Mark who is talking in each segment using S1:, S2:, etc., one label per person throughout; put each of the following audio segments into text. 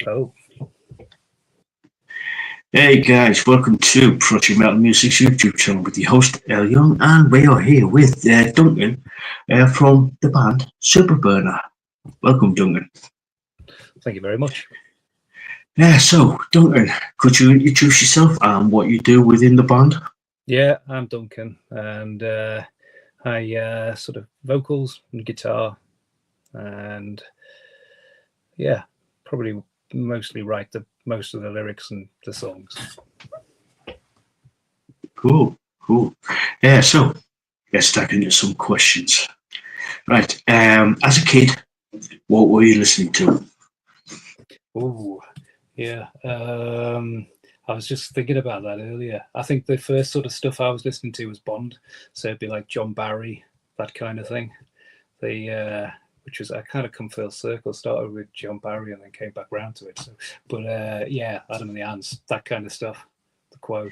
S1: Hello.
S2: Hey guys, welcome to Project Metal Music's YouTube channel with your host El Young, and we are here with Duncan from the band Superburner. Welcome, Duncan.
S1: Thank you very much.
S2: So, Duncan, could you introduce yourself and what you do within the band?
S1: Yeah, I'm Duncan, and I sort of vocals and guitar, and yeah, probably mostly write most of the lyrics and the songs.
S2: Cool. So let's dive into some questions. Right. As a kid, what were you listening to?
S1: Oh, yeah. I was just thinking about that earlier. I think the first sort of stuff I was listening to was Bond, so it'd be like John Barry, that kind of thing. Which was I kind of come full circle. Started with John Barry and then came back round to it. So, but yeah, Adam and the Ants, that kind of stuff. The Quote.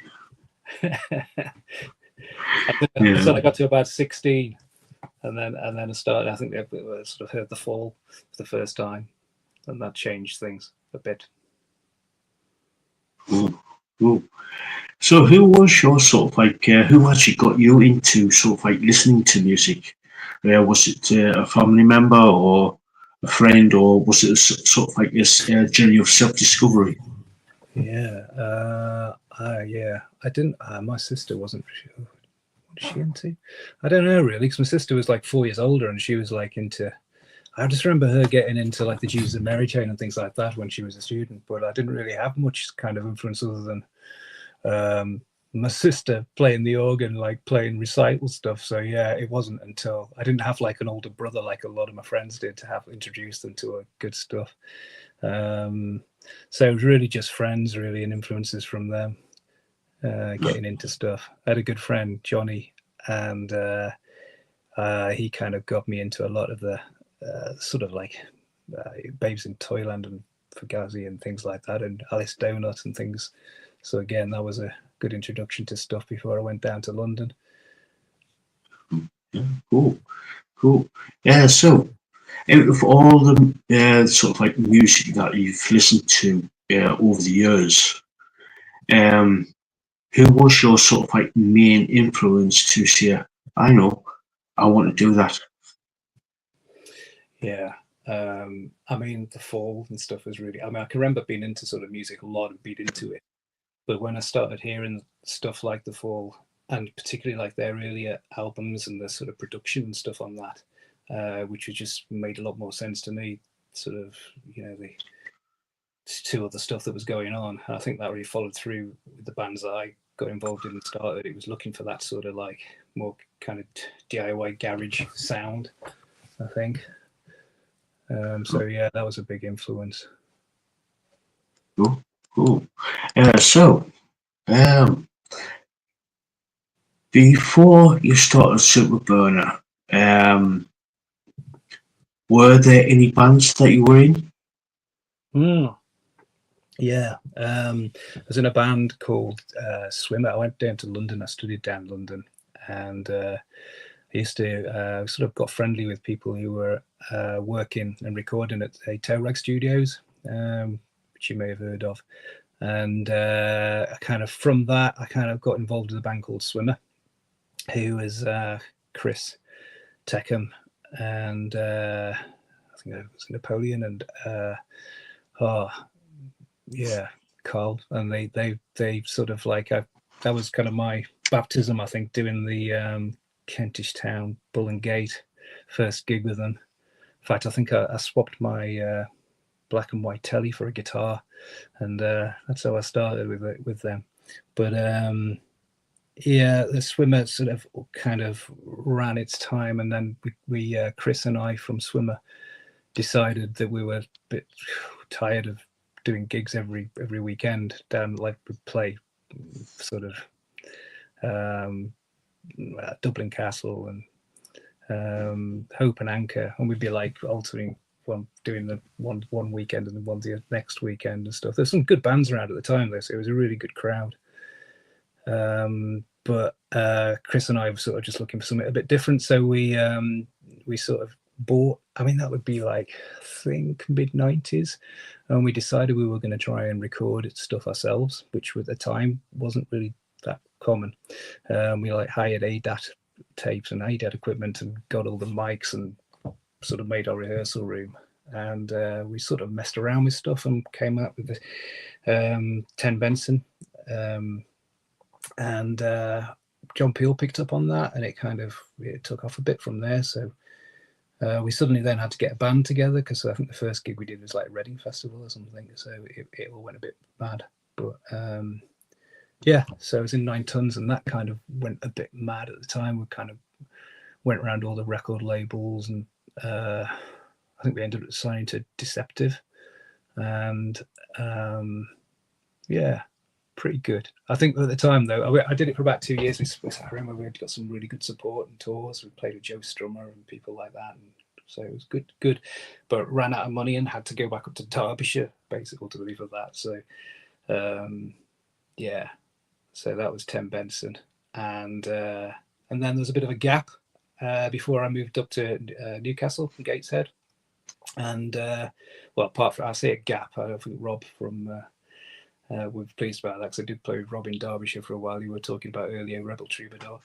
S1: So I got to about 16, and then I started. I think I sort of heard The Fall for the first time, and that changed things a bit.
S2: Cool. So, who was your sort of like? Who actually got you into sort of like listening to music? Was it a family member or a friend, or was it sort of like this journey of self-discovery?
S1: Yeah, I didn't. My sister wasn't sure. What is she into? I don't know really, because my sister was like 4 years older, and she was like into. I just remember her getting into like the Jesus and Mary Chain and things like that when she was a student, but I didn't really have much kind of influence other than my sister playing the organ, like playing recital stuff. So yeah, it wasn't until I didn't have like an older brother like a lot of my friends did to have introduced them to good stuff. So it was really just friends really and influences from them getting into stuff. I had a good friend, Johnny, and he kind of got me into a lot of the sort of like Babes in Toyland and Fugazi and things like that, and Alice Donut and things. So again, that was a good introduction to stuff before I went down to London.
S2: Yeah, cool. Yeah, so out of all the sort of like music that you've listened to over the years, who was your sort of like main influence to say, I know, I want to do that?
S1: Yeah. I mean, The Fall and stuff was really, I can remember being into sort of music a lot and being into it. But when I started hearing stuff like The Fall, and particularly like their earlier albums and the sort of production and stuff on that, which just made a lot more sense to me, sort of, the two other stuff that was going on. And I think that really followed through with the bands that I got involved in and started. It was looking for that sort of like more kind of DIY garage sound, I think. So yeah, that was a big influence.
S2: Cool. So, before you started Superburner, were there any bands that you were in?
S1: Yeah, I was in a band called Swimmer. I went down to London. I studied down in London, and I used to sort of got friendly with people who were working and recording at Toe Rag Studios, which you may have heard of. And kind of from that, I kind of got involved with a band called Swimmer, who was Chris Teckham, and I think it was Napoleon, and Carl. And they sort of like, that was kind of my baptism, I think, doing the Kentish Town Bull and Gate first gig with them. In fact, I think I swapped my black and white telly for a guitar, and that's how I started with them. But yeah, the Swimmer sort of kind of ran its time, and then we Chris and I from Swimmer decided that we were a bit tired of doing gigs every weekend down, like we play sort of Dublin Castle and Hope and Anchor, and we'd be like altering doing the one weekend and then one the next weekend and stuff. There's some good bands around at the time though, so it was a really good crowd. But Chris and I were sort of just looking for something a bit different, so we sort of bought, I mean, that would be like, I think, mid-90s. And we decided we were going to try and record stuff ourselves, which at the time wasn't really that common. We like hired ADAT tapes and ADAT equipment and got all the mics and sort of made our rehearsal room. And we sort of messed around with stuff and came out with the 10 Benson. And John Peel picked up on that, and it took off a bit from there. So we suddenly then had to get a band together, because I think the first gig we did was like Reading Festival or something. So it all went a bit mad. But yeah, so I was in 9 Tons, and that kind of went a bit mad at the time. We kind of went around all the record labels, and I think we ended up signing to Deceptive. And yeah, pretty good. I think at the time, though, I did it for about 2 years. I remember we had got some really good support and tours. We played with Joe Strummer and people like that, and so it was good. But ran out of money and had to go back up to Derbyshire, basically, to leave of that. So yeah, so that was 10 Benson, and then there was a bit of a gap before I moved up to Newcastle from Gateshead. And well, apart from, I say a gap, I don't think Rob from we're pleased about that, because I did play with Rob in Derbyshire for a while. You were talking about earlier, Rebel Troubadour.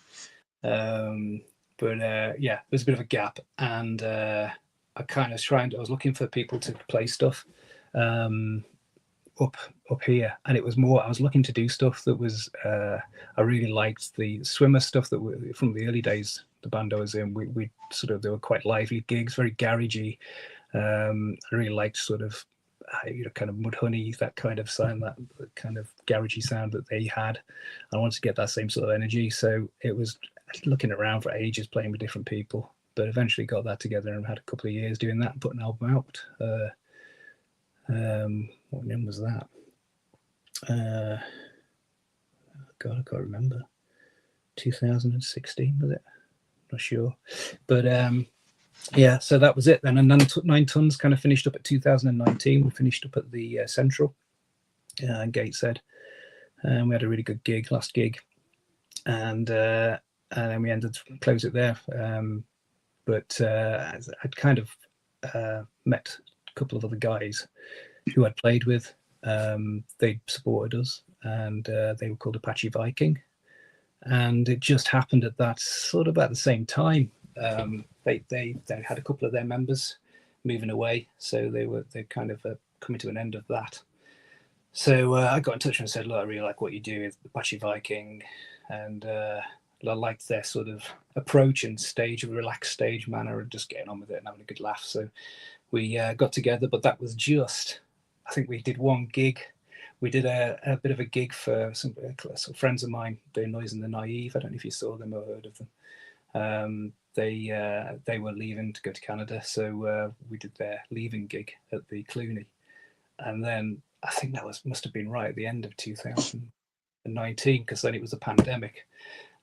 S1: But yeah, there's a bit of a gap, and I was looking for people to play stuff up here, and it was more, I was looking to do stuff that was I really liked the Swimmer stuff that were from the early days. The band I was in, we sort of, they were quite lively gigs, very garagey. I really liked sort of kind of Mudhoney, that kind of sound, that kind of garagey sound that they had. I wanted to get that same sort of energy, so it was looking around for ages, playing with different people, but eventually got that together and had a couple of years doing that and put an album out. What name was that? God, I can't remember. 2016 was it? Not sure, but yeah, so that was it then. And then 9 Tons kind of finished up at 2019. We finished up at the Central Gateshead, and we had a really good gig, last gig, and then we ended to close it there. But I'd kind of met a couple of other guys who I'd played with. They supported us, and they were called Apache Viking. And it just happened at that sort of at the same time. They had a couple of their members moving away, so they kind of coming to an end of that. So I got in touch and said, look, I really like what you do with Apache Viking, and I liked their sort of approach and stage, a relaxed stage manner, and just getting on with it and having a good laugh. So we got together, but that was just, I think we did one gig. We did a bit of a gig for some friends of mine, the Noise and the Naive. I don't know if you saw them or heard of them. They were leaving to go to Canada, so we did their leaving gig at the Clooney, and then I think that must have been right at the end of 2019, because then it was a pandemic,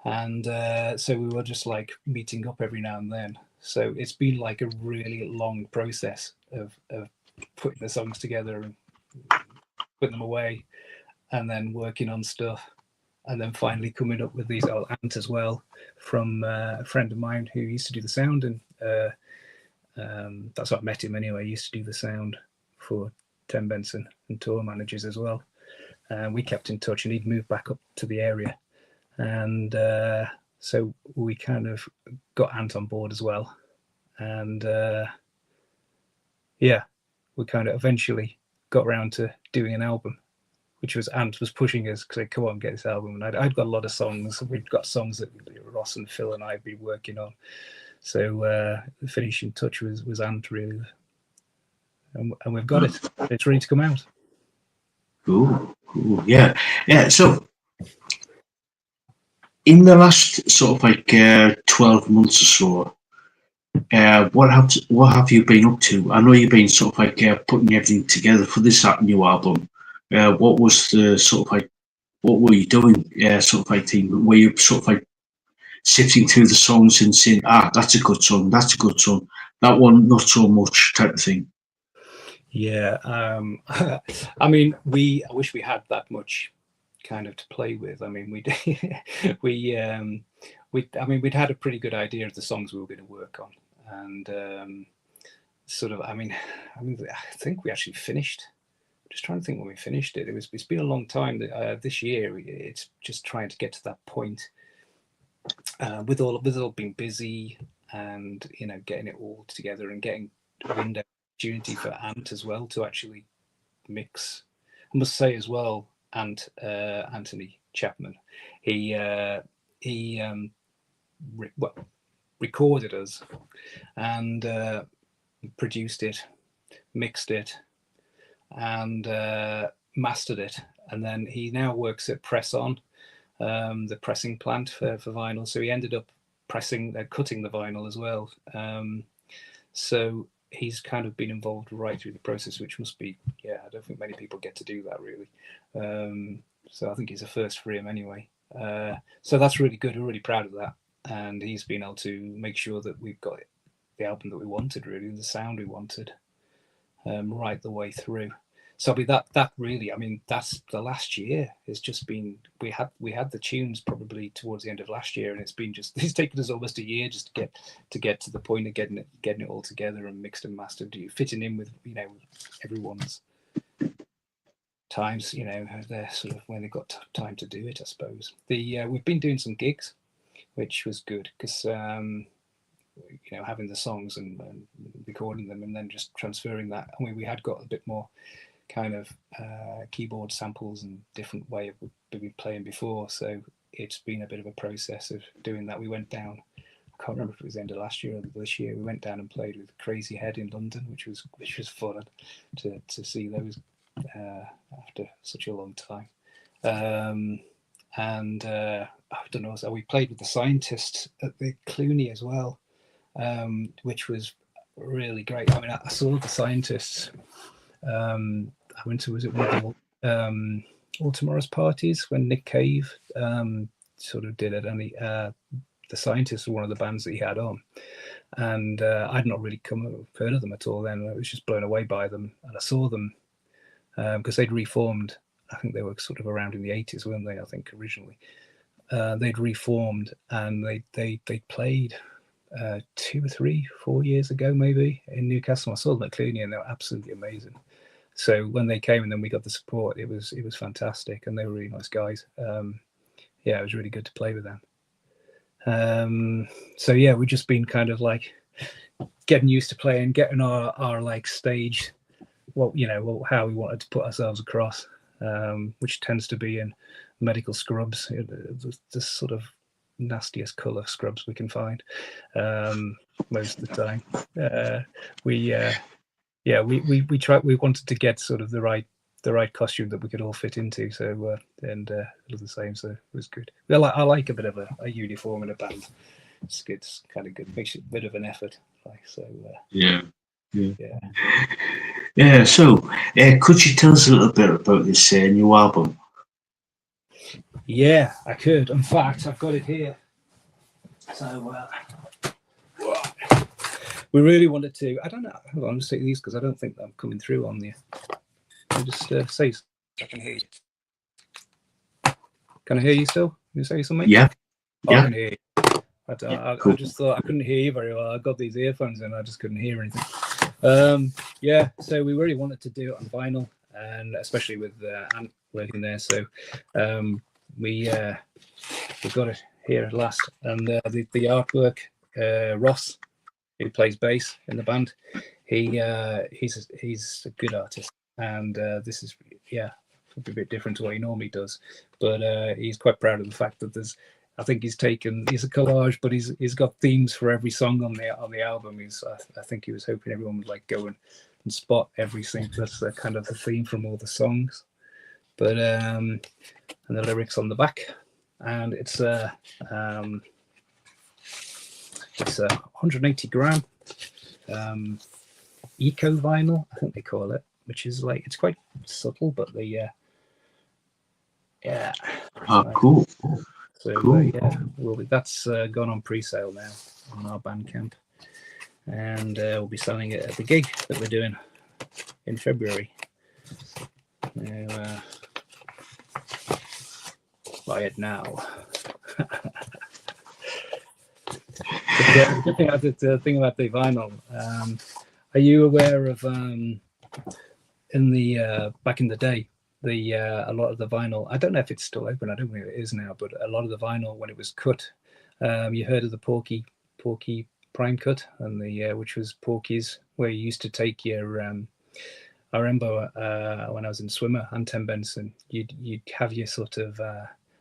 S1: and so we were just like meeting up every now and then. So it's been like a really long process of putting the songs together and putting them away, and then working on stuff, and then finally coming up with these. Ant as well, from a friend of mine who used to do the sound, and that's how I met him anyway. He used to do the sound for 10 Benson and tour managers as well. We kept in touch, and he'd moved back up to the area, and so we kind of got Ant on board as well, and yeah, we kind of eventually got around to doing an album, which was Ant was pushing us, because come on, get this album. And I'd got a lot of songs. We'd got songs that Ross and Phil and I had been working on. So the finishing touch was Ant, really. And we've got it. It's ready to come out.
S2: Cool. Yeah. So in the last sort of like 12 months or so, what have you been up to? I know you've been sort of like putting everything together for this new album. What was the sort of like, what were you doing? Sort of like thing. Were you sort of like sifting through the songs and saying, that's a good song, that's a good song, that one not so much, type of thing?
S1: Yeah, I mean, I wish we had that much kind of to play with. I mean, we'd had a pretty good idea of the songs we were going to work on, and sort of. I mean, I think we actually finished. Just trying to think when we finished it. It's been a long time. This year, it's just trying to get to that point. With all being busy, and getting it all together, and getting a window opportunity for Ant as well to actually mix. I must say as well, Anthony Chapman, he recorded us and produced it, mixed it, and mastered it, and then he now works at Press On, the pressing plant for vinyl. So he ended up cutting the vinyl as well. So he's kind of been involved right through the process, which must be, I don't think many people get to do that really. So I think it's a first for him anyway. So that's really good. We're really proud of that. And he's been able to make sure that we've got the album that we wanted, really, the sound we wanted, right the way through. So that really, I mean, that's the last year. It's just been, we had the tunes probably towards the end of last year, and it's taken us almost a year just to get to the point of getting it all together and mixed and mastered, fitting in with everyone's times, they're sort of when they've got time to do it, I suppose. We've been doing some gigs, which was good because having the songs and recording them and then just transferring that. I mean, we had got a bit more kind of keyboard samples and different way of we've been playing before, so it's been a bit of a process of doing that. We went down, I can't remember if it was the end of last year or this year, we went down and played with Crazy Head in London, which was fun to see those after such a long time. And I don't know, so we played with the Scientists at the Clooney as well, which was really great. I mean, I saw the Scientists. I went to, was it one of the All Tomorrow's parties when Nick Cave sort of did it, and the Scientists were one of the bands that he had on, and I'd not really heard of them at all then. I was just blown away by them, and I saw them because they'd reformed. I think they were sort of around in the 80s, weren't they? I think originally they'd reformed, and they played 2 or 3, 4 years ago maybe in Newcastle. I saw them at Clooney, and they were absolutely amazing. So when they came and then we got the support, it was fantastic, and they were really nice guys. It was really good to play with them. So yeah, we've just been kind of like getting used to playing, getting our like stage, how we wanted to put ourselves across, which tends to be in medical scrubs, the sort of nastiest colour scrubs we can find most of the time. We wanted to get sort of the right costume that we could all fit into. So it was the same. So it was good. I like a bit of a uniform in a band. It's kind of good. Makes it a bit of an effort.
S2: Yeah. So, could you tell us a little bit about this new album?
S1: Yeah, I could. In fact, I've got it here. So we really wanted to. I don't know. Hold on, I'm just taking these because I don't think I'm coming through on the. I'll just say. I can hear you. Can I hear you still? Can you say something?
S2: Yeah.
S1: I can hear you. I just thought I couldn't hear you very well. I got these earphones in, I just couldn't hear anything. So we really wanted to do it on vinyl, and especially with Ant working there. So we got it here at last, and the artwork. Ross, who plays bass in the band, he's a good artist, and this is a bit different to what he normally does, but he's quite proud of the fact that I think he's a collage, but he's got themes for every song on the album. I think he was hoping everyone would like go and spot everything that's kind of the theme from all the songs, but and the lyrics on the back, and it's 180 gram eco vinyl, I think they call it, which is like, it's quite subtle, but
S2: Cool.
S1: So cool. That's gone on pre-sale now on our Bandcamp, and we'll be selling it at the gig that we're doing in February. Buy it now. The good thing, the thing about the vinyl, are you aware of in the back in the day, the a lot of the vinyl? I don't know if it's still open. I don't think it is now, but a lot of the vinyl when it was cut, you heard of the Porky prime cut, and the which was Porky's, where you used to take your. I remember when I was in Swimmer and Ten Benson, you'd have your sort of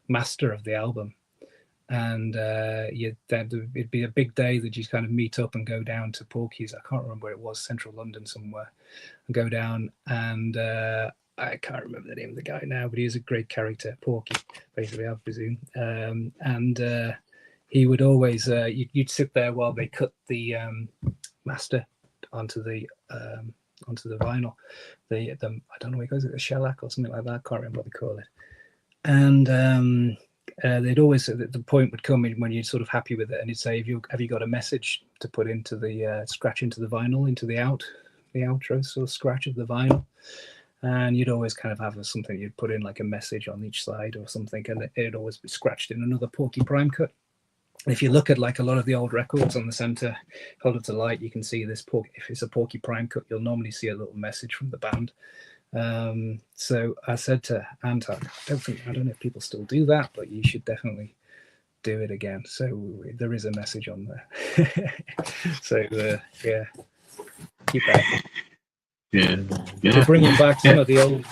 S1: master of the album, and it'd be a big day that you kind of meet up and go down to Porky's. I can't remember where it was, central London somewhere, and go down, and I can't remember the name of the guy now, but he was a great character, Porky, basically, I presume. And he would always, you'd sit there while they cut the master onto the vinyl. I don't know what it goes, a shellac or something like that. I can't remember what they call it. And they'd always say that the point would come in when you're sort of happy with it, and he'd say, "Have you got a message to put into the scratch into the vinyl, into the outro sort of scratch of the vinyl?" And you'd always kind of have something you'd put in, like a message on each side or something, and it'd always be scratched in another Porky prime cut. If you look at like a lot of the old records on the center, hold up to light, you can see this Porky. If it's a Porky prime cut, you'll normally see a little message from the band. So I said to Ant, I don't know if people still do that, but you should definitely do it again. So there is a message on there. So yeah, keep that.
S2: Yeah.
S1: We're bringing back some of the old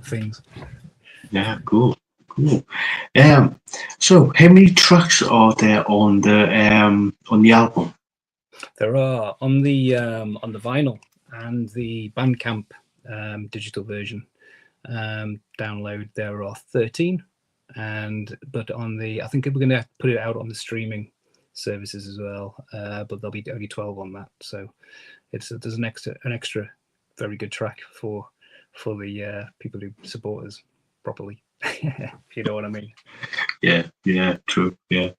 S1: things.
S2: Yeah, cool. So how many tracks are there on the album?
S1: There are on the vinyl and the Bandcamp digital version download. There are 13, but on the, I think we're going to put it out on the streaming services as well. But there'll be only 12 on that. So there's an extra very good track for the people who support us properly. If you know what I mean.
S2: Yeah, true. Yeah.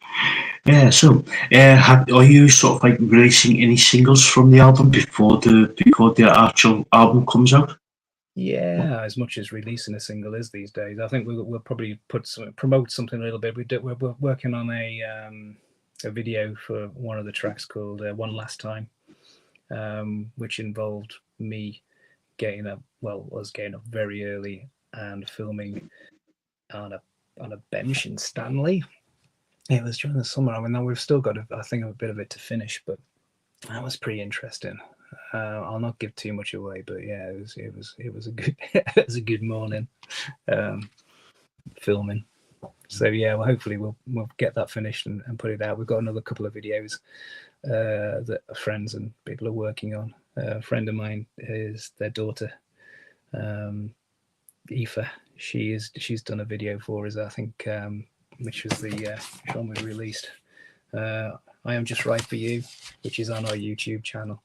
S2: So, are you sort of like releasing any singles from the album before the actual album comes out?
S1: Yeah, as much as releasing a single is these days, I think we'll probably promote something a little bit. We're working on a video for one of the tracks called "One Last Time," which involved me getting up very early and filming on a bench in Stanley. It was during the summer. I mean, we've still got I think a bit of it to finish, but that was pretty interesting. I'll not give too much away, but yeah, it was a good it was a good morning filming. So yeah, well, hopefully we'll get that finished and put it out. We've got another couple of videos that friends and people are working on. A friend of mine is their daughter, Aoife. She's done a video for us, I think, which was the film we released. I Am Just Right for You, which is on our YouTube channel,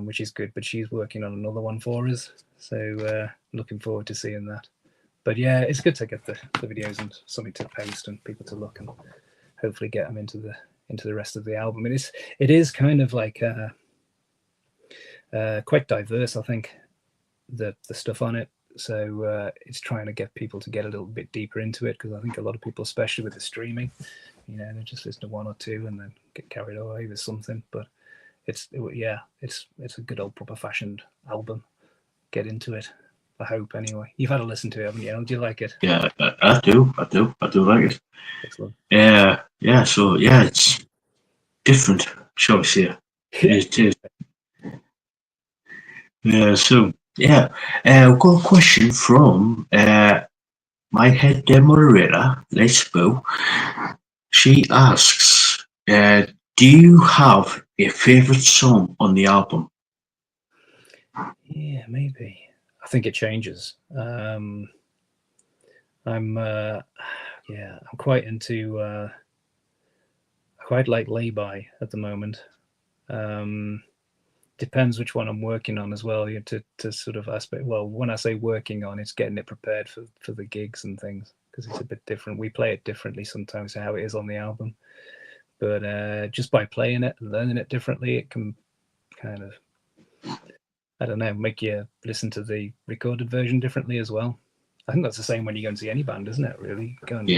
S1: which is good. But she's working on another one for us, so looking forward to seeing that. But yeah, it's good to get the videos and something to post and people to look and hopefully get them into the rest of the album. And it is kind of like quite diverse, I think, the stuff on it. So it's trying to get people to get a little bit deeper into it, because I think a lot of people, especially with the streaming, they just listen to one or two and then get carried away with something. But it's a good old proper fashioned album. Get into it. I hope anyway. You've had a listen to it, haven't you? Do you like it?
S2: Yeah, I do like it.
S1: Excellent.
S2: Yeah. So yeah, it's different, shall we say? It is. Yeah. So yeah, I've got a question from my head moderator, Les Boo. She asks, do you have a favorite song on the album?
S1: Yeah, maybe. I think it changes. I'm quite into I quite like Lay-By at the moment. Depends which one I'm working on as well. To sort of aspect. Well, when I say working on, it's getting it prepared for the gigs and things, because it's a bit different. We play it differently sometimes to how it is on the album, but just by playing it and learning it differently, it can kind of, I don't know, make you listen to the recorded version differently as well. I think that's the same when you go and see any band, isn't it? Really, go and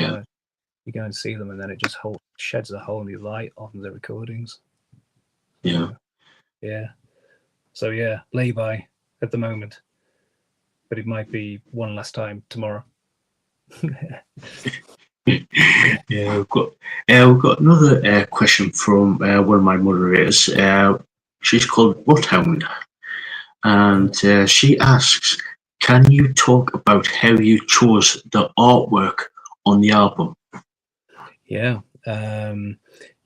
S1: you go and see them, and then it just sheds a whole new light on the recordings.
S2: Yeah.
S1: Yeah. So yeah, lay by at the moment, but it might be one last time tomorrow.
S2: Yeah, we've got another question from one of my moderators. She's called Bloodhound, and she asks, "Can you talk about how you chose the artwork on the album?"
S1: Yeah.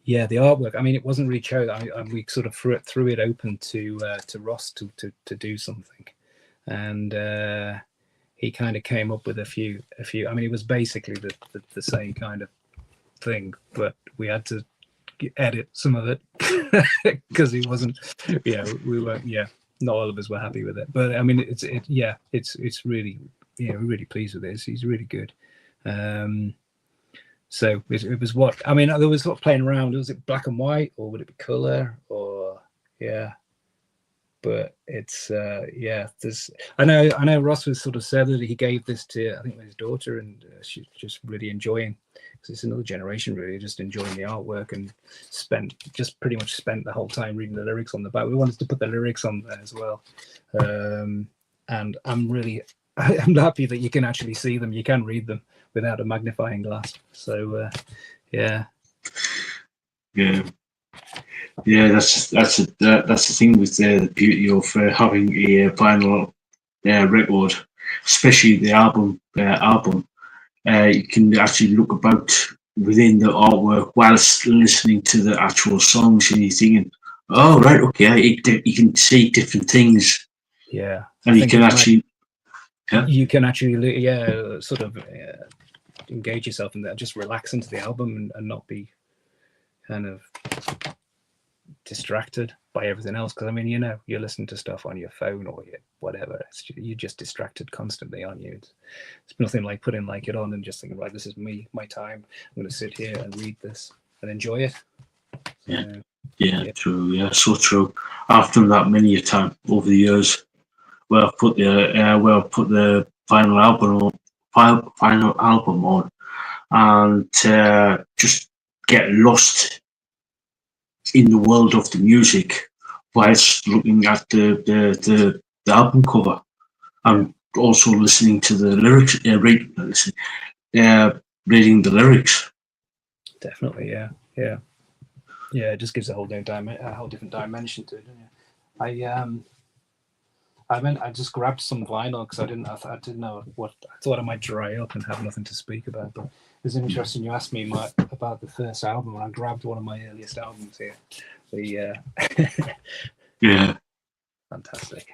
S1: Yeah, the artwork. I mean, it wasn't really chosen. We sort of threw it open to Ross to do something, and he kind of came up with a few. I mean, it was basically the same kind of thing, but we had to edit some of it because it wasn't. Yeah, we weren't. Yeah, not all of us were happy with it. But I mean, it's really, we're really pleased with this. He's really good. So it was what I mean. There was sort of playing around. Was it black and white, or would it be color, or yeah? But it's There's I know Ross was sort of said that he gave this to I think his daughter, and she's just really enjoying because it's another generation really just enjoying the artwork and pretty much spent the whole time reading the lyrics on the back. We wanted to put the lyrics on there as well, and I'm happy that you can actually see them. You can read them without a magnifying glass. So yeah.
S2: That's the thing with the beauty of having a vinyl record, especially the album. You can actually look about within the artwork whilst listening to the actual songs, and you're thinking, "Oh, right, okay." You can see different things.
S1: Yeah,
S2: and you can actually.
S1: You can actually, sort of engage yourself in that, just relax into the album and not be kind of distracted by everything else. Because I mean, you're listening to stuff on your phone or whatever. You're just distracted constantly, aren't you? It's nothing like putting it on and just thinking, right, this is my time. I'm going to sit here and read this and enjoy it.
S2: True. Yeah, so true. I've done that many a time over the years. Where I've put the final album on, and just get lost in the world of the music whilst looking at the album cover, and also listening to the lyrics, reading the lyrics.
S1: Definitely, yeah. It just gives a whole different dimension to it, doesn't it? I just grabbed some vinyl because I didn't know what I thought I might dry up and have nothing to speak about. But it's interesting you asked me about the first album, and I grabbed one of my earliest albums here.
S2: Yeah,
S1: fantastic.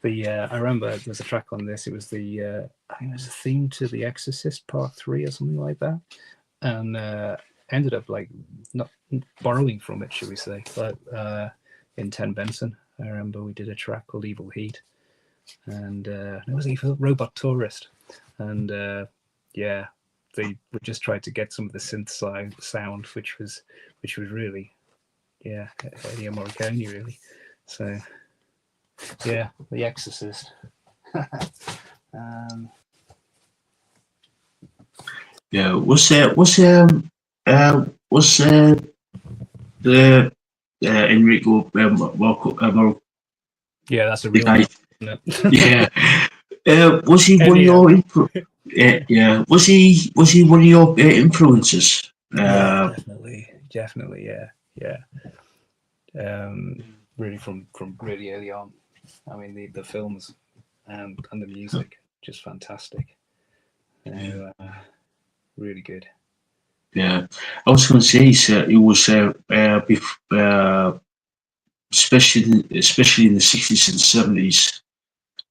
S1: I remember there's a track on this. It was I think it was a theme to The Exorcist Part 3 or something like that, and ended up not borrowing from it, should we say? But in Ten Benson. I remember we did a track called Evil Heat, and it was Evil Robot Tourist, and we just tried to get some of the synth sound, which was really, Ennio Morricone really. So The Exorcist.
S2: the Enrico Morricone.
S1: Yeah, that's a real guy.
S2: Was he one of your was he one of your influences?
S1: Definitely, yeah. Really from really early on. I mean, the films and the music, just fantastic. Really good.
S2: Yeah, I was going to say it was especially in the 60s and 70s,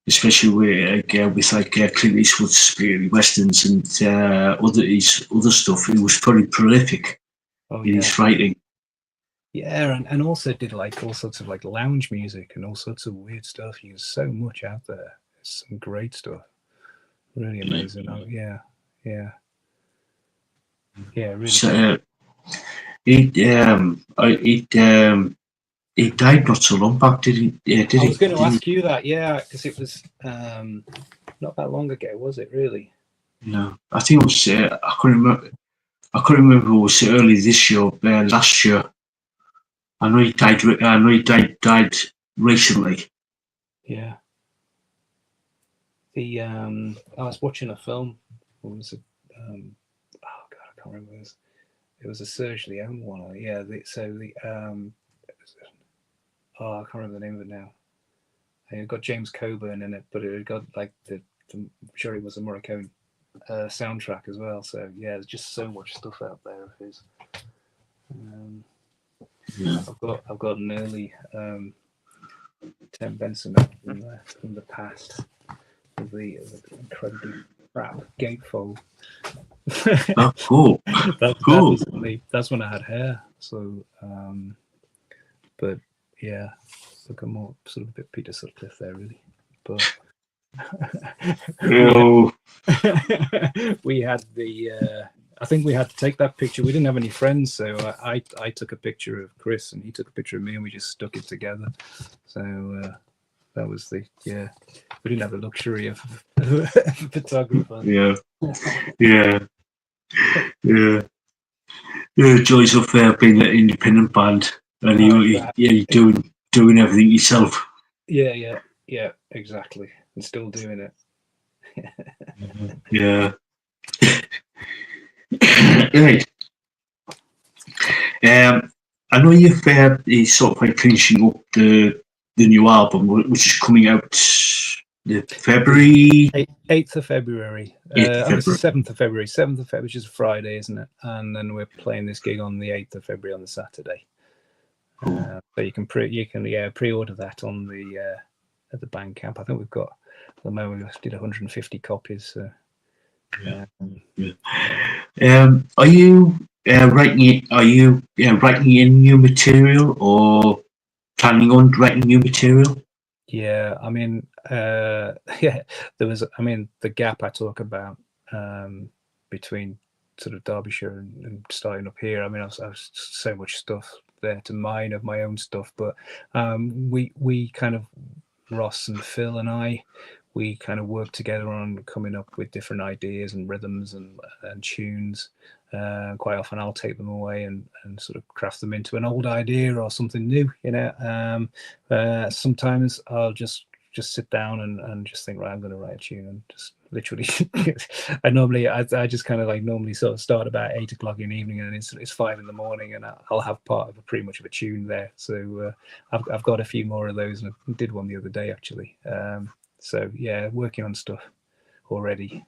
S2: especially with Clint Eastwood's spaghetti westerns and other stuff. He was pretty prolific in his writing.
S1: Yeah, and also did all sorts of lounge music and all sorts of weird stuff. He was so much out there. There's some great stuff. Really amazing. Really.
S2: So, he died not so long back, did he?
S1: I was going to ask you that, because it was not that long ago, was it? Really?
S2: No, I think it was. I couldn't remember. I couldn't remember was it early this year, last year. I know he died. I know he died recently.
S1: Yeah. The I was watching a film. What was it? Oh God, I can't remember. It was a Serge Leone one. Yeah. Oh, I can't remember the name of it now. It got James Coburn in it, but it got like I'm sure it was a Morricone soundtrack as well. So yeah, there's just so much stuff out there of his. Um,
S2: Yeah.
S1: I've got an early Tim Benson album from the past of the incredibly crap gatefold.
S2: Oh, cool. Cool.
S1: That's when I had hair. So, but yeah, look, I'm more sort of a bit Peter Sutcliffe there, really. But
S2: Oh,
S1: we had the. I think we had to take that picture. We didn't have any friends, so I took a picture of Chris and he took a picture of me, and we just stuck it together. So that was the We didn't have the luxury of a photographer.
S2: yeah, yeah, yeah. The joys of being an independent band, and you doing everything yourself.
S1: Yeah, exactly. And still doing it.
S2: Yeah. Right. I know you've sort of like finishing up the new album, which is coming out the February
S1: 8th of February. 7th of February. 7th of February, which is Friday, isn't it? And then we're playing this gig on the 8th of February on the Saturday.
S2: Cool.
S1: So you can pre-order that on the at the Bandcamp. I think we've got at the moment we did 150 copies. So,
S2: yeah. Are you writing? Are you writing in new material or planning on writing new material?
S1: Yeah, I mean, yeah, there was. I mean, the gap I talk about between sort of Derbyshire and starting up here. I mean, I was so much stuff there to mine of my own stuff, but we kind of Ross and Phil and we kind of worked together on coming up with different ideas and rhythms and tunes. Quite often I'll take them away and sort of craft them into an old idea or something new, you know. Sometimes I'll just sit down and just think, right, I'm going to write a tune, and just literally I just kind of like normally sort of start about 8 o'clock in the evening, and it's 5 in the morning, and I'll have part of pretty much of a tune there. So I've got a few more of those, and I did one the other day actually. So yeah, working on stuff already.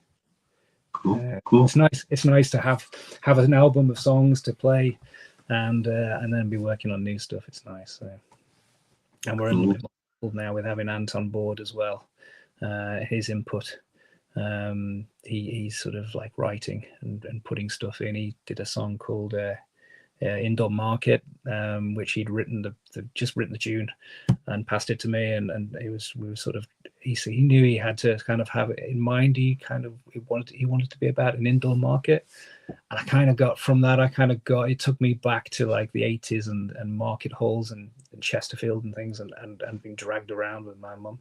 S2: Cool.
S1: It's nice to have an album of songs to play, and then be working on new stuff. It's nice. So. And we're a little bit more now with having Ant on board as well. His input. He's sort of like writing and putting stuff in. He did a song called Indoor Market, which he'd written just written the tune and passed it to me, and we were sort of he knew he had to kind of have it in mind. He wanted to be about an indoor market, and I kind of got from that. It took me back to like the 80s and market halls and Chesterfield and things, and being dragged around with my mum.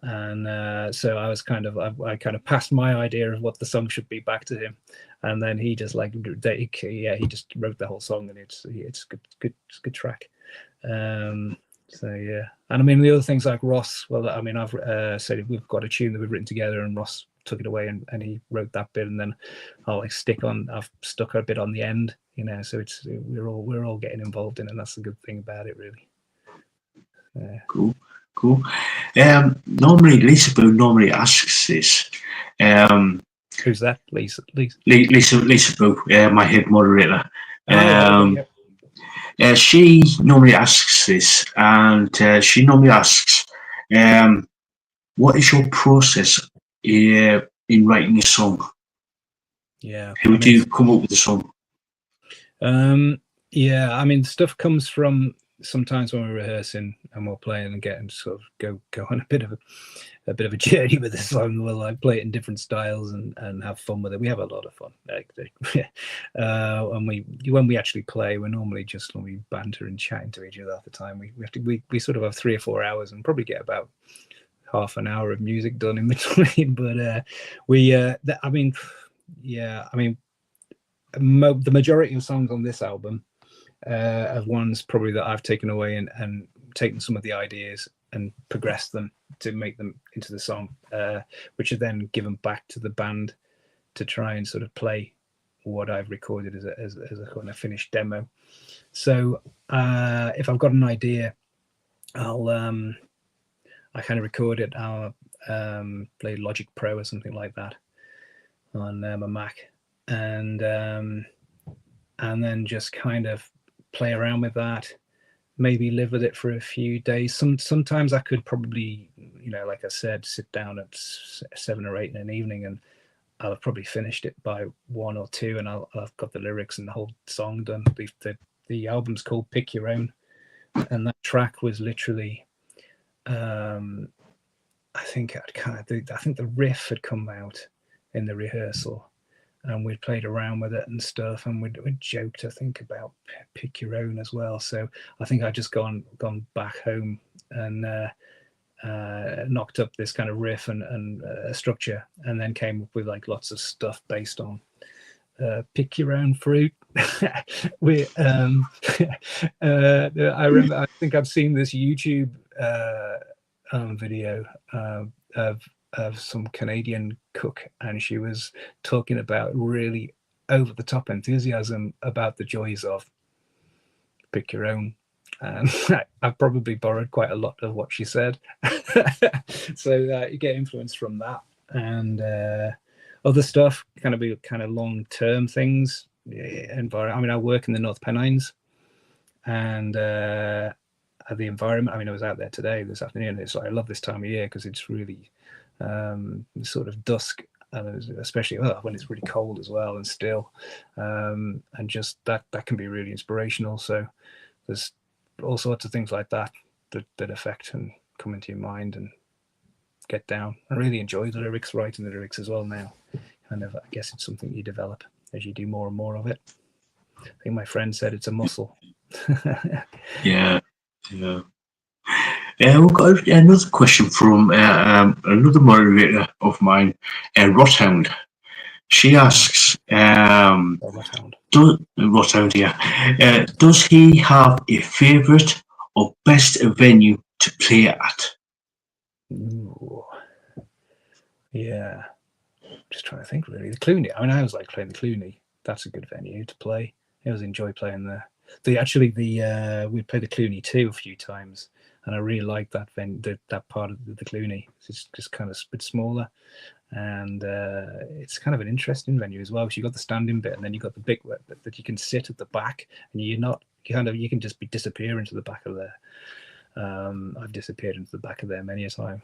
S1: And so I was I kind of passed my idea of what the song should be back to him, and then he just he just wrote the whole song, and it's good track. So yeah, and I mean the other things like Ross. Well, I mean I've said we've got a tune that we've written together, and Ross took it away and he wrote that bit, and then I've stuck a bit on the end, you know. So we're all getting involved in it, and that's the good thing about it, really.
S2: Cool. Normally Lisa Boo normally asks this.
S1: Who's that? Lisa
S2: Boo, my head moderator.
S1: Okay, yeah.
S2: She normally asks this, and she normally asks, what is your process in writing a song?
S1: Yeah.
S2: How do you come up with a song?
S1: Yeah, I mean, stuff comes from sometimes when we're rehearsing and we're playing and getting sort of go on a bit of a journey with the song. We'll like play it in different styles and have fun with it. We have a lot of fun. When we actually play, we're normally just when we banter and chatting to each other half the time. We sort of have 3 or 4 hours and probably get about half an hour of music done in between. But the majority of songs on this album are ones probably that I've taken away and taken some of the ideas and progressed them to make them into the song, which are then given back to the band to try and sort of play what I've recorded as a kind of finished demo. So if I've got an idea, I kind of record it. I'll play Logic Pro or something like that on my Mac, and then just kind of play around with that. Maybe live with it for a few days. Sometimes I could probably, like I said, sit down at 7 or 8 in an evening, and I'll have probably finished it by 1 or 2, and I've got the lyrics and the whole song done. The album's called Pick Your Own, and that track was literally, I think the riff had come out in the rehearsal, and we'd played around with it and stuff, and we'd joked, I think, about Pick Your Own as well. So I think I just gone back home and knocked up this kind of riff and structure, and then came up with like lots of stuff based on pick your own fruit. I remember, I think I've seen this YouTube video of some Canadian cook, and she was talking about really over the top enthusiasm about the joys of pick your own. And I've probably borrowed quite a lot of what she said. So you get influence from that, and other stuff kind of long-term things. I mean, I work in the North Pennines, and the environment, I mean, I was out there this afternoon. It's like, I love this time of year because it's really sort of dusk, especially when it's really cold as well and still, and just that can be really inspirational. So there's all sorts of things like that affect and come into your mind and get down. I really enjoy the lyrics, writing the lyrics as well now. Kind of, I guess it's something you develop as you do more and more of it. I think my friend said it's a muscle.
S2: Yeah. We've got another question from another moderator of mine, Rothound. She asks,
S1: Rothound.
S2: Rothound, yeah. Does he have a favourite or best venue to play at?
S1: Ooh. Yeah. Just trying to think, really. The Cluny. I mean, I always like playing the Cluny. That's a good venue to play. I always enjoy playing there. We played the Cluny too a few times, and I really like that that part of the Cluny. It's just kind of a bit smaller, and it's kind of an interesting venue as well, because you've got the standing bit, and then you've got the big bit that you can sit at the back, and you can just disappear into the back of there. I've disappeared into the back of there many a time,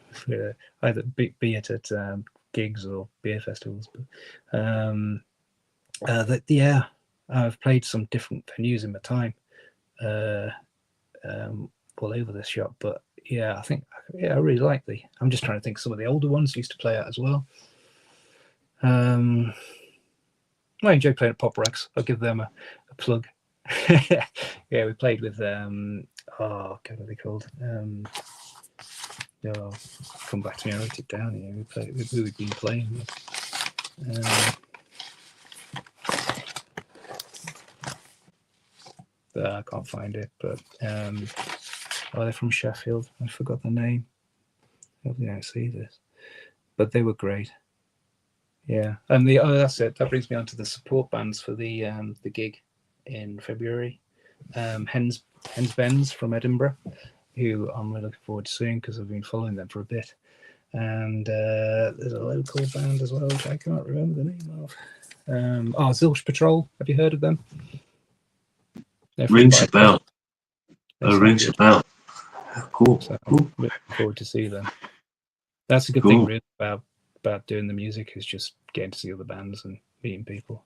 S1: either be it at gigs or beer festivals. But I've played some different venues in my time, all over this shop. But yeah, I really like I'm just trying to think, some of the older ones I used to play at as well. I enjoy playing at Pop Rex. I'll give them a plug. Yeah, we played with what are they called? Come back to me. I wrote it down here. We played with who we'd been playing with. I can't find it, but they're from Sheffield. I forgot the name. Hopefully I see this, but they were great. Yeah, and that's it. That brings me on to the support bands for the gig in February. Hens Benz from Edinburgh, who I'm really looking forward to seeing because I've been following them for a bit. And there's a local band as well, which I can't remember the name of. Zilch Patrol. Have you heard of them?
S2: Rings a bell. Rings a bell. Cool.
S1: So I'm looking forward to see them. That's a good thing, really, about doing the music, is just getting to see other bands and meeting people.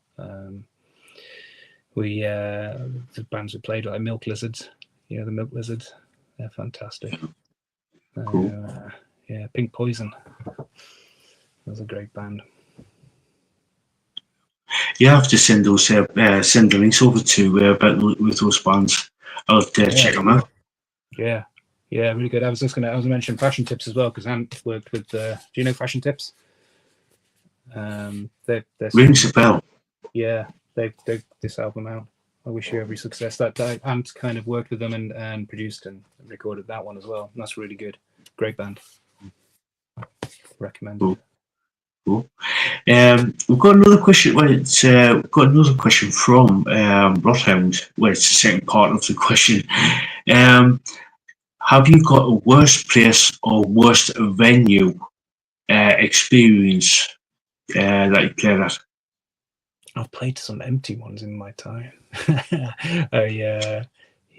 S1: The bands we played, like Milk Lizards, the Milk Lizards, they're fantastic.
S2: Cool.
S1: Pink Poison. That was a great band.
S2: You have to send those send the links over to with those bands. I'll check them out.
S1: Yeah, really good. I was mentioning Fashion Tips as well, because Ant worked with. Do you know Fashion Tips?
S2: Rings a bell.
S1: Yeah, they've this album out. I wish you every success. That Ant kind of worked with them and produced and recorded that one as well. And that's really good. Great band. Recommended.
S2: Cool. Cool. We've got another question. Well, it's we've got another question from Rothound. Well, it's the second part of the question. Have you got a worst place or worst venue experience that you played at?
S1: I've played some empty ones in my time. Oh yeah.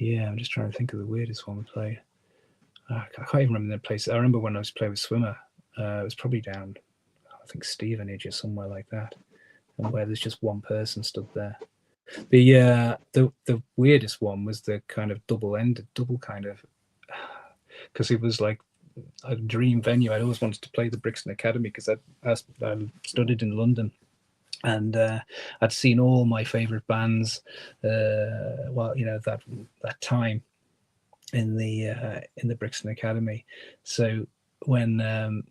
S1: I'm just trying to think of the weirdest one we played. I can't even remember the place. I remember when I was playing with Swimmer. It was probably down, I think, Stevenage or somewhere like that, and where there's just one person stood there. The weirdest one was the kind of double kind of, because it was like a dream venue. I'd always wanted to play the Brixton Academy because I studied in London. And I'd seen all my favourite bands, that time in the Brixton Academy. So when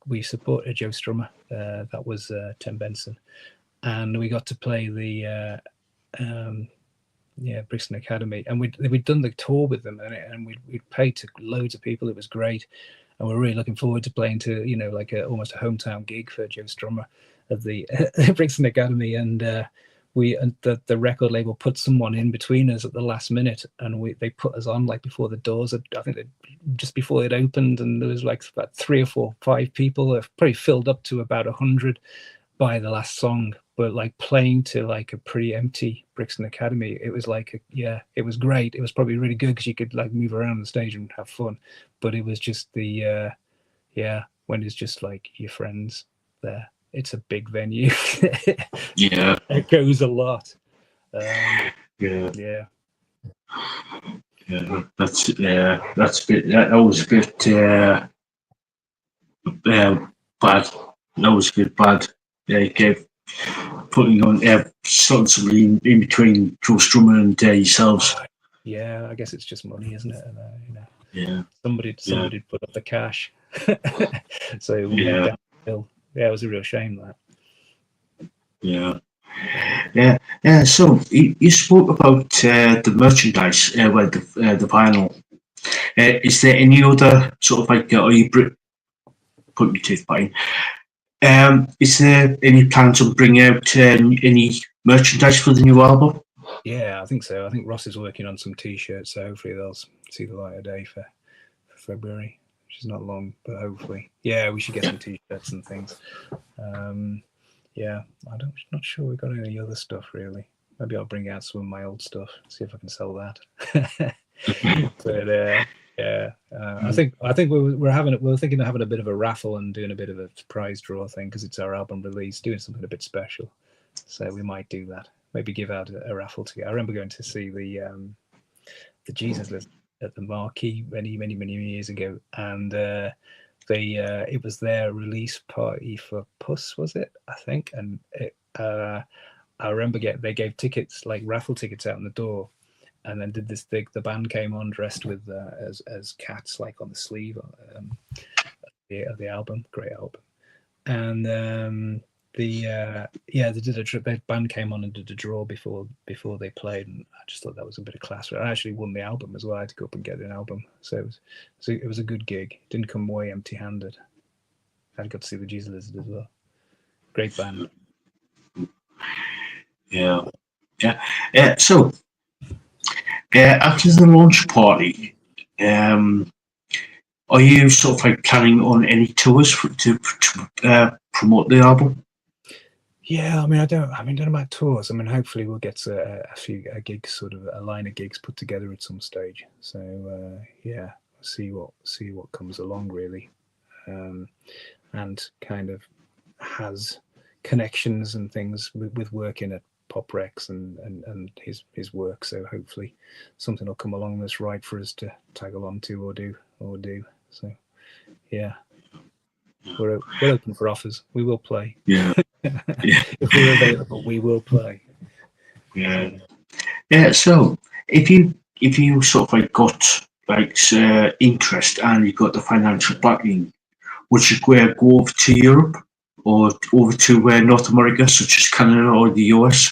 S1: we supported Joe Strummer, that was Tim Benson, and we got to play the Brixton Academy, and we'd done the tour with them, and we'd paid to loads of people. It was great, and we're really looking forward to playing to like almost a hometown gig for Joe Strummer of the Brixton Academy, and the record label put someone in between us at the last minute, and they put us on like before the doors. I think just before it opened, and there was like about 3 or 4, 5 people. It probably filled up to about 100 by the last song. But like playing to like a pretty empty Brixton Academy, it was like it was great. It was probably really good because you could like move around the stage and have fun. But it was just the when it's just like your friends there. It's a big venue.
S2: Yeah,
S1: it goes a lot.
S2: Yeah, that's a bit. That was a bit bad. That was a bit bad. Yeah, he gave putting on somebody in between Joe Strummer and yourselves.
S1: Yeah, I guess it's just money, isn't it?
S2: Yeah.
S1: Somebody did put up the cash, so it went downhill. Yeah, it was a real shame that.
S2: Yeah. So you spoke about the merchandise, the vinyl. Is there any other sort of like, are you put your teeth back in? Is there any plans on bringing out any merchandise for the new album?
S1: Yeah, I think so. I think Ross is working on some T-shirts, so hopefully they'll see the light of day for February, which is not long, but hopefully. Yeah, we should get some T-shirts and things. Not sure we've got any other stuff really. Maybe I'll bring out some of my old stuff, see if I can sell that. But I think we're thinking of having a bit of a raffle and doing a bit of a prize draw thing because it's our album release, doing something a bit special. So we might do that. Maybe give out a raffle to. I remember going to see the Jesus List at the Marquee many years ago, and it was their release party for Puss, was it? I think, and I remember they gave tickets, like raffle tickets, out on the door, and then did this thing. The band came on dressed with as cats, like on the sleeve of the album. Great album, and they did the band came on and did a draw before they played, and I just thought that was a bit of class. I actually won the album as well. I had to go up and get an album, so it was a good gig. Didn't come away empty-handed. I got to see the Jesus Lizard as well. Great band.
S2: Yeah. So after the launch party, are you sort of like planning on any tours to promote the album?
S1: Yeah, I don't know about tours. Hopefully we'll get a few gigs, sort of a line of gigs put together at some stage. So see what comes along really, and kind of has connections and things with working at Pop Rex and his work. So hopefully something will come along that's right for us to tag along to or do. So yeah. We're open for offers. We will play.
S2: Yeah.
S1: If we're available, we will play.
S2: Yeah. So if you sort of like got like interest and you got the financial backing, would you go over to Europe or over to North America, such as Canada or the US?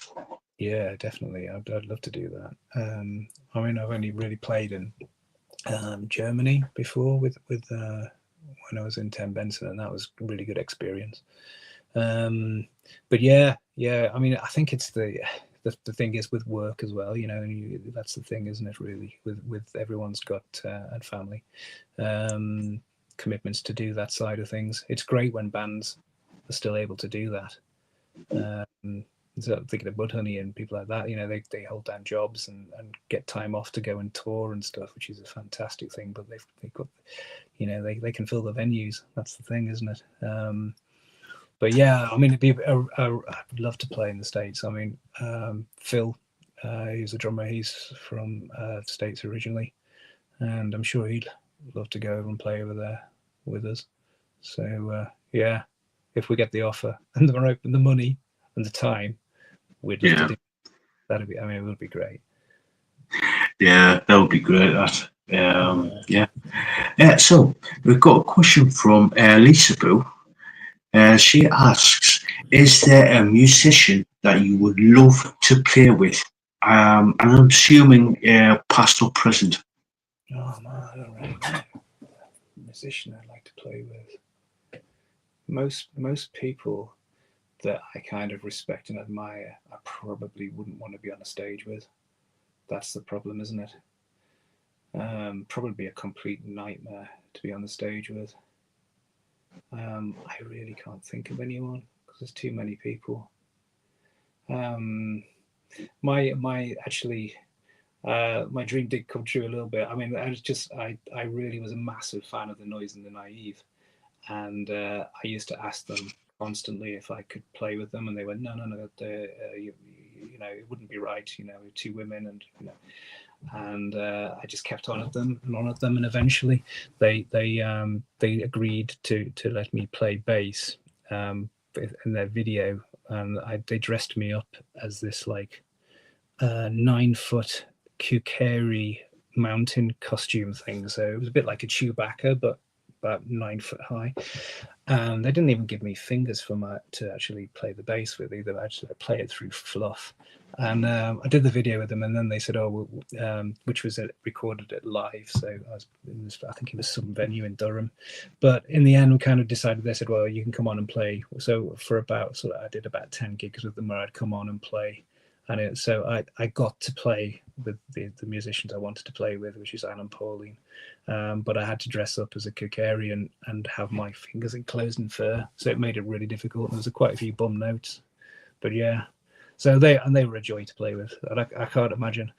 S1: Yeah, definitely. I'd love to do that. I mean, I've only really played in Germany before with when I was in Ten Benson, and that was a really good experience. But yeah, yeah. I mean, I think it's the thing is with work as well. You know, and that's the thing, isn't it? Really, with everyone's got and family commitments to do that side of things. It's great when bands are still able to do that. So I'm thinking of Mudhoney and people like that, you know, they hold down jobs and get time off to go and tour and stuff, which is a fantastic thing. But they've got, you know, they can fill the venues. That's the thing, isn't it? But yeah, I mean, I'd love to play in the States. I mean, Phil, he's a drummer. He's from the States originally, and I'm sure he'd love to go over and play over there with us. So yeah, if we get the offer and the money and the time, we'd love to do that'd be, I mean, it would be great.
S2: Yeah, that would be great. That. Yeah. So we've got a question from Lisa Boo. She asks, "Is there a musician that you would love to play with?" And I'm assuming past or present.
S1: Oh man, I don't really know. Musician I'd like to play with. Most people that I kind of respect and admire, I probably wouldn't want to be on a stage with. That's the problem, isn't it? Probably be a complete nightmare to be on the stage with. I really can't think of anyone because there's too many people. My actually my dream did come true a little bit. I mean, I really was a massive fan of the Noise and the Naive, and I used to ask them constantly if I could play with them, and they went, no, you know, it wouldn't be right. You know, two women, and you know. And I just kept on at them, and eventually they agreed to let me play bass in their video, and they dressed me up as this like 9-foot Kukeri mountain costume thing. So it was a bit like a Chewbacca, but about 9 foot high. And they didn't even give me fingers to actually play the bass with either. I just play it through fluff. And I did the video with them, and then they said, "Oh, which was recorded it live." So I think it was some venue in Durham. But in the end, we kind of decided. They said, "Well, you can come on and play." So I did about 10 gigs with them where I'd come on and play, and so I got to play with the musicians I wanted to play with, which is Alan Pauline. But I had to dress up as a Kukeri and have my fingers enclosed in fur, so it made it really difficult. There was quite a few bum notes, but yeah. So they were a joy to play with. And I can't imagine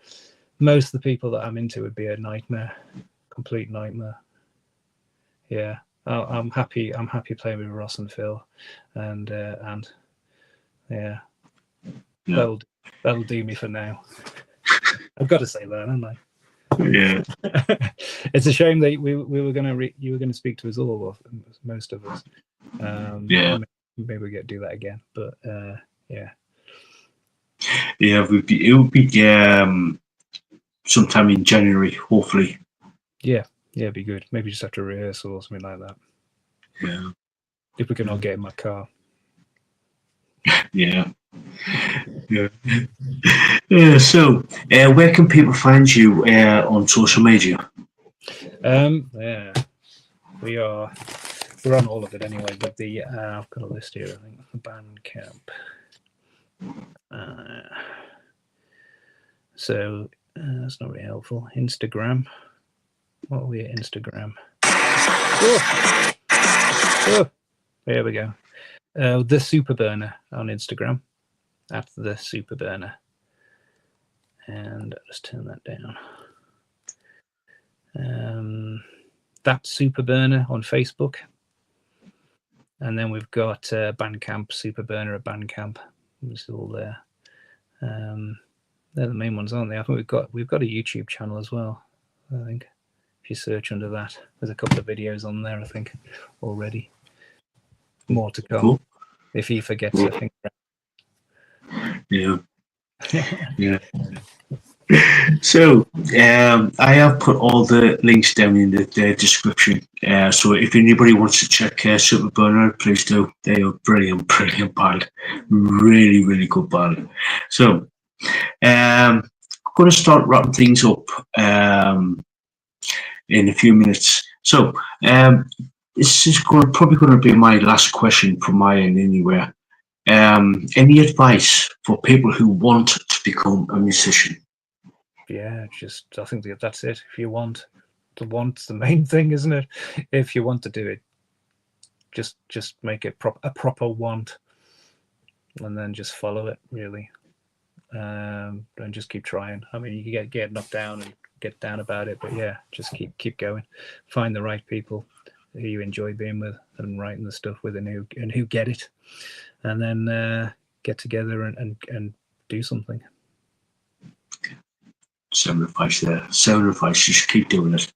S1: most of the people that I'm into would be a nightmare, complete nightmare. Yeah, I'm happy. I'm happy playing with Ross and Phil, and yeah, that'll do me for now. I've got to say that, haven't I?
S2: Yeah.
S1: It's a shame that you were going to speak to us all, or most of us.
S2: Yeah.
S1: Maybe we get to do that again, but yeah.
S2: Yeah, it would be sometime in January, hopefully.
S1: Yeah, it'd be good. Maybe just have to rehearsal or something like that.
S2: Yeah.
S1: If we can all get in my car.
S2: Yeah. Yeah. So, where can people find you on social media?
S1: Yeah, we're on all of it anyway. But I've got a list here. I think the Bandcamp. So that's not really helpful. Instagram. What are we at Instagram? Oh, there we go. The Superburner on Instagram. That's the Superburner. And I'll just turn that down. That Superburner on Facebook. And then we've got Bandcamp, Superburner at Bandcamp. It's all there. They're the main ones, aren't they? I think we've got a YouTube channel as well. I think if you search under that, there's a couple of videos on there. I think already. More to come. Cool. If he forgets, I think.
S2: Yeah. Yeah. So I have put all the links down in the description. So if anybody wants to check Superburner, please do. They are brilliant band. Really, really good band. So I'm going to start wrapping things up in a few minutes. So this is probably going to be my last question from my end anyway. Any advice for people who want to become a musician?
S1: Yeah, just I think that's it. If you want, the main thing, isn't it? If you want to do it, just make it a proper want, and then just follow it really, and just keep trying. I mean, you can get knocked down and get down about it, but yeah, just keep going. Find the right people who you enjoy being with and writing the stuff with, and who get it, and then get together and do something.
S2: Sound advice there. Sound advice. Just keep doing it.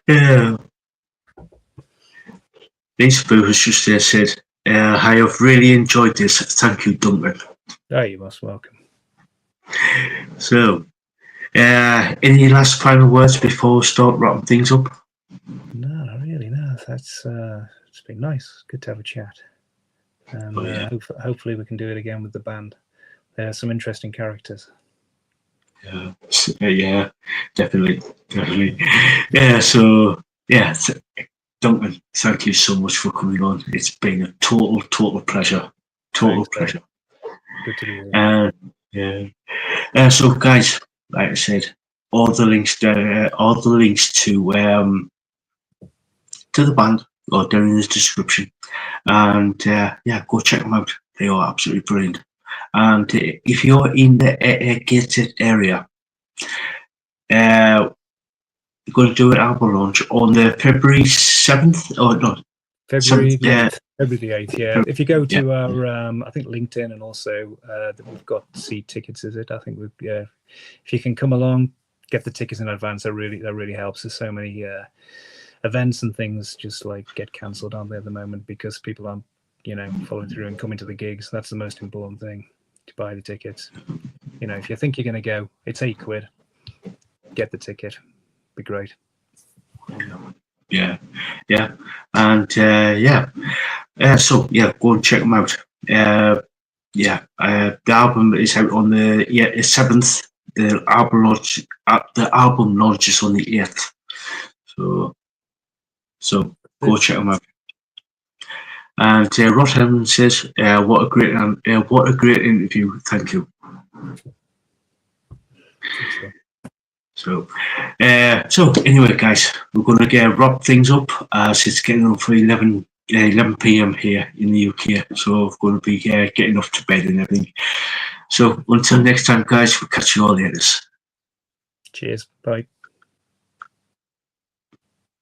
S2: Yeah. These has just said, I have really enjoyed this. Thank you, Duncan.
S1: Oh, you're most welcome.
S2: So, any last final words before we start wrapping things up?
S1: No, not really. No, that's it's been nice. Good to have a chat. And hopefully we can do it again with the band. There are some interesting characters.
S2: Yeah, definitely. Yeah, so yeah, Duncan, thank you so much for coming on. It's been a total pleasure. Total pleasure.
S1: Good to be here.
S2: Yeah. So guys, like I said, all the links to the band are down in the description, and go check them out. They are absolutely brilliant. And if you're in the gated area, we're going to do an album launch on the February 7th, or not?
S1: February the 8th. February the 8th, yeah. If you go to our, I think LinkedIn, and also we've got seat tickets, is it? I think if you can come along, get the tickets in advance, that really helps. There's so many events and things just like get cancelled on there at the moment because people aren't, following through and coming to the gigs. That's the most important thing, to buy the tickets. If you think you're going to go, it's £8. Get the ticket. Be great.
S2: Yeah, and so go and check them out. The album is out on the 7th. The album launches on the 8th. So go check them out. And Rod Hellman says, "What a great interview! Thank you." So anyway, guys, we're going to wrap things up as it's getting on for 11 p.m. here in the UK. So we're going to be getting off to bed and everything. So until next time, guys, we'll catch you all later.
S1: Cheers. Bye.